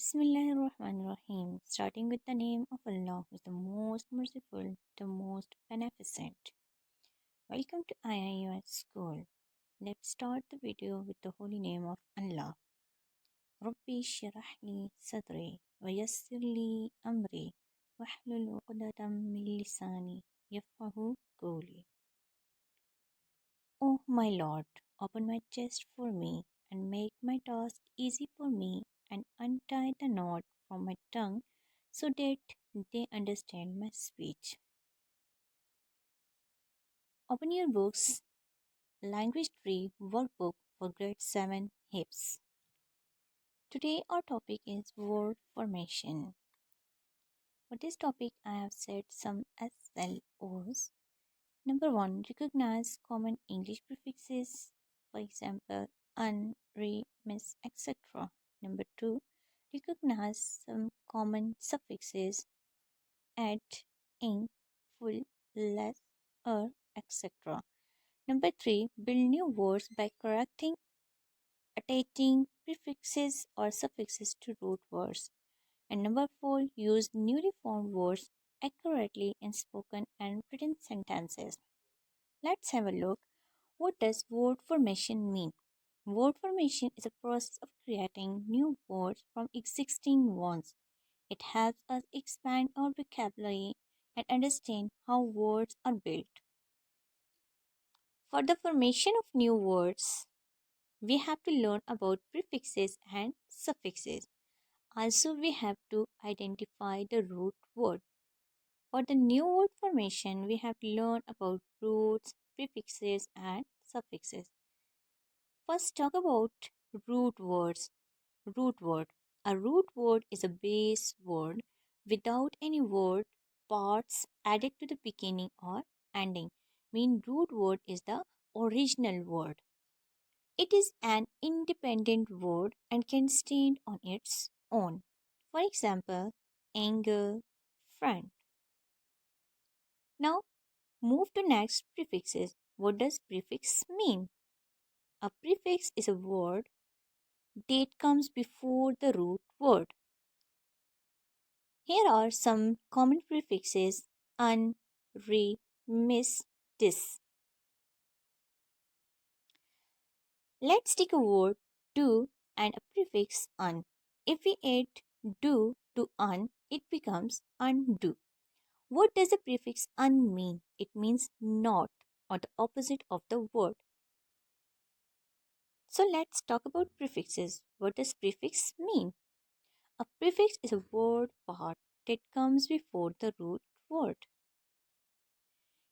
Bismillahirrahmanirrahim. Starting with the name of Allah, who is the most merciful, the most beneficent. Welcome to IIUS School. Let's start the video with the holy name of Allah. Rabbi shrah li sadri wa yassir li amri wahlul 'uqdatam min lisani yafqahu qawli. Oh my Lord, open my chest for me and make my task easy for me and untie the knot from my tongue so that they understand my speech. Open your books, Language Tree Workbook for Grade 7 HIPS. Today our topic is word formation. For this topic I have set some SLOs. Number 1. Recognize common English prefixes, for example, un, re, miss, etc. Number 2. Recognize some common suffixes, at, ing, full, less, etc. Number 3. Build new words by correcting, attaching prefixes or suffixes to root words. And number 4. Use newly formed words accurately in spoken and written sentences. Let's have a look. What does word formation mean? Word formation is a process of creating new words from existing ones. It helps us expand our vocabulary and understand how words are built. For the formation of new words, we have to learn about prefixes and suffixes. Also, we have to identify the root word. For the new word formation, we have to learn about roots, prefixes, and suffixes. First, talk about root words. Root word. A root word is a base word without any word parts added to the beginning or ending. Mean root word is the original word. It is an independent word and can stand on its own. For example, anger, friend. Now move to next prefixes. What does prefix mean? A prefix is a word that comes before the root word. Here are some common prefixes: un, re, miss, dis. Let's take a word do and a prefix un. If we add do to un, it becomes undo. What does the prefix un mean? It means not or the opposite of the word. So let's talk about prefixes. What does prefix mean? A prefix is a word part that comes before the root word.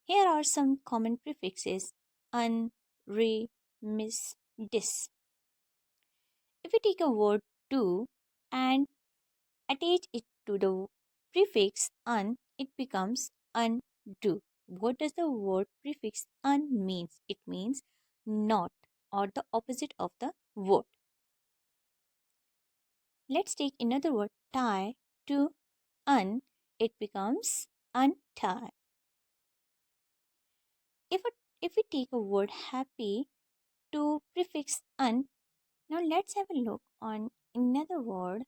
Here are some common prefixes: un, re, miss, dis. If we take a word do and attach it to the prefix un, it becomes undo. What does the word prefix un means? It means not or the opposite of the word. Let's take another word tie to un, it becomes untie. If we take a word happy to prefix un, now let's have a look on another word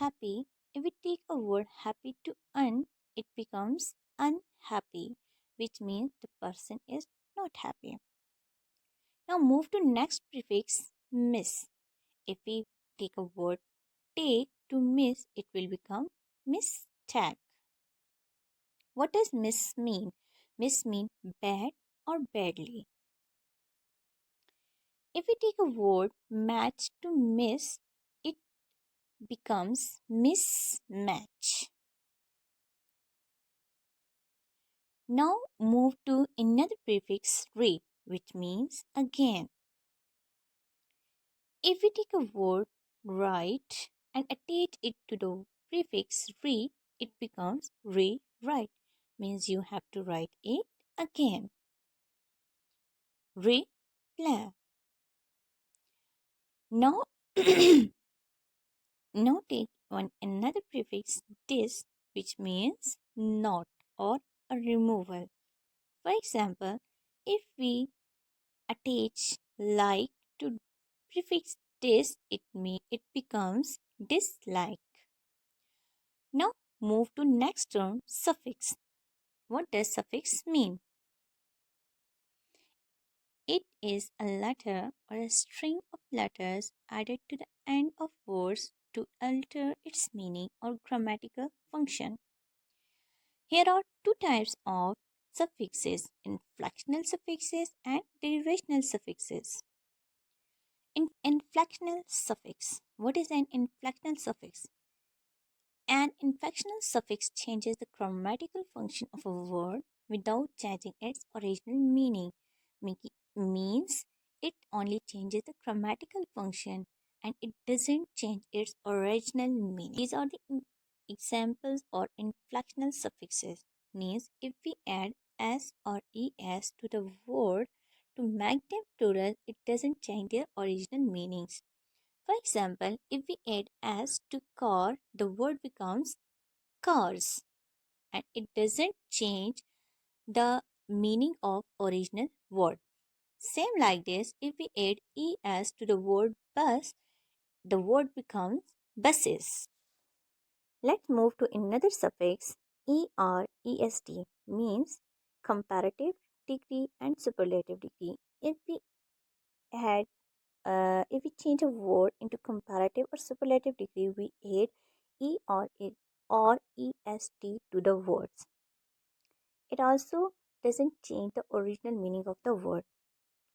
happy. If we take a word happy to un, it becomes unhappy, which means the person is not happy. Now move to next prefix miss. If we take a word take to miss, it will become mistake. What does miss mean? Miss mean bad or badly. If we take a word match to miss, it becomes mismatch. Now move to another prefix re, which means again. If we take a word write and attach it to the prefix re, it becomes rewrite. Means you have to write it again. Replay. Now, now take one another prefix dis, which means not or a removal. For example, if we attach like to prefix dis, it becomes dislike. Now move to next term, suffix. What does suffix mean? It is a letter or a string of letters added to the end of words to alter its meaning or grammatical function. Here are two types of suffixes: inflectional suffixes and derivational suffixes. Inflectional suffix. What is an inflectional suffix? An inflectional suffix changes the grammatical function of a word without changing its original meaning. Means it only changes the grammatical function and it doesn't change its original meaning. These are the examples or inflectional suffixes. Means if we add s or es to the word to make them plural, it doesn't change their original meanings. For example, if we add s to car, the word becomes cars and it doesn't change the meaning of original word. Same like this, if we add es to the word bus, the word becomes buses. Let's move to another suffix, est, means comparative degree and superlative degree. Add if we change a word into comparative or superlative degree, we add e or est to the words. It also doesn't change the original meaning of the word.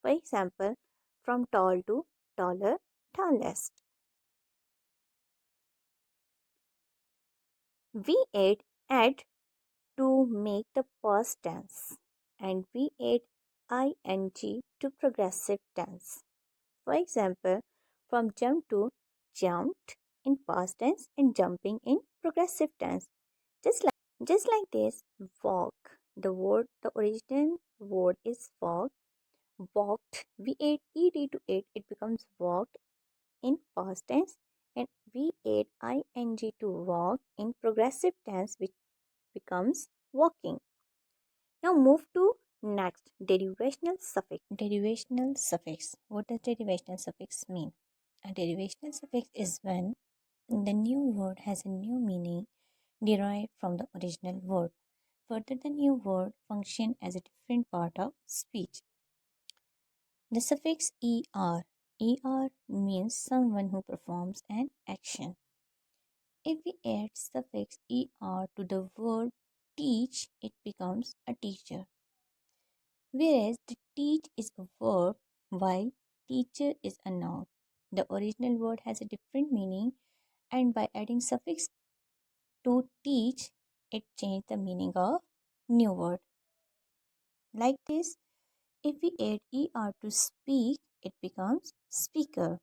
For example, from tall to taller, tallest. We add to make the past tense and we add ing to progressive tense. For example, from jump to jumped in past tense and jumping in progressive tense. Just like this, walk. The original word is walk. Walked. We add ed to it. It becomes walked in past tense, and we add ing to walk in progressive tense, which becomes walking. Now move to next, derivational suffix. Derivational suffix. What does derivational suffix mean? A derivational suffix is when the new word has a new meaning derived from the original word. Further, the new word function as a different part of speech. The suffix er means someone who performs an action. If we add suffix er to the word teach, it becomes a teacher. Whereas the teach is a verb while teacher is a noun. The original word has a different meaning, and by adding suffix to teach, it changed the meaning of new word. Like this, if we add er to speak, it becomes speaker.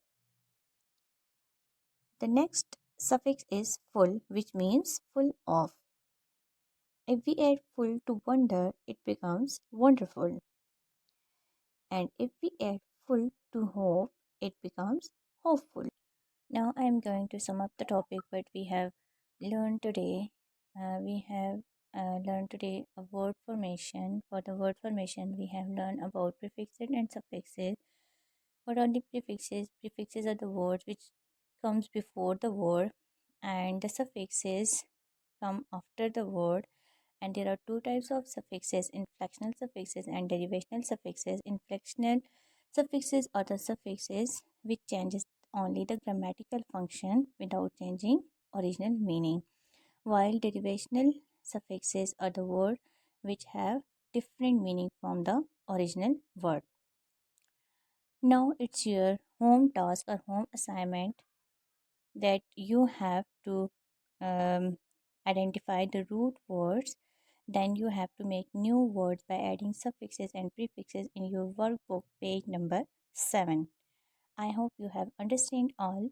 The next suffix is full, which means full of. If we add full to wonder, it becomes wonderful. And if we add full to hope, it becomes hopeful. Now I am going to sum up the topic what we have learned today. We have learned today a word formation. For the word formation, we have learned about prefixes and suffixes. What are the prefixes? Prefixes are the words which comes before the word, and the suffixes come after the word. And there are two types of suffixes: inflectional suffixes and derivational suffixes. Inflectional suffixes are the suffixes which changes only the grammatical function without changing original meaning, while derivational suffixes are the word which have different meaning from the original word. Now it's your home task or home assignment that you have to identify the root words. Then you have to make new words by adding suffixes and prefixes in your workbook, page number 7. I hope you have understand all.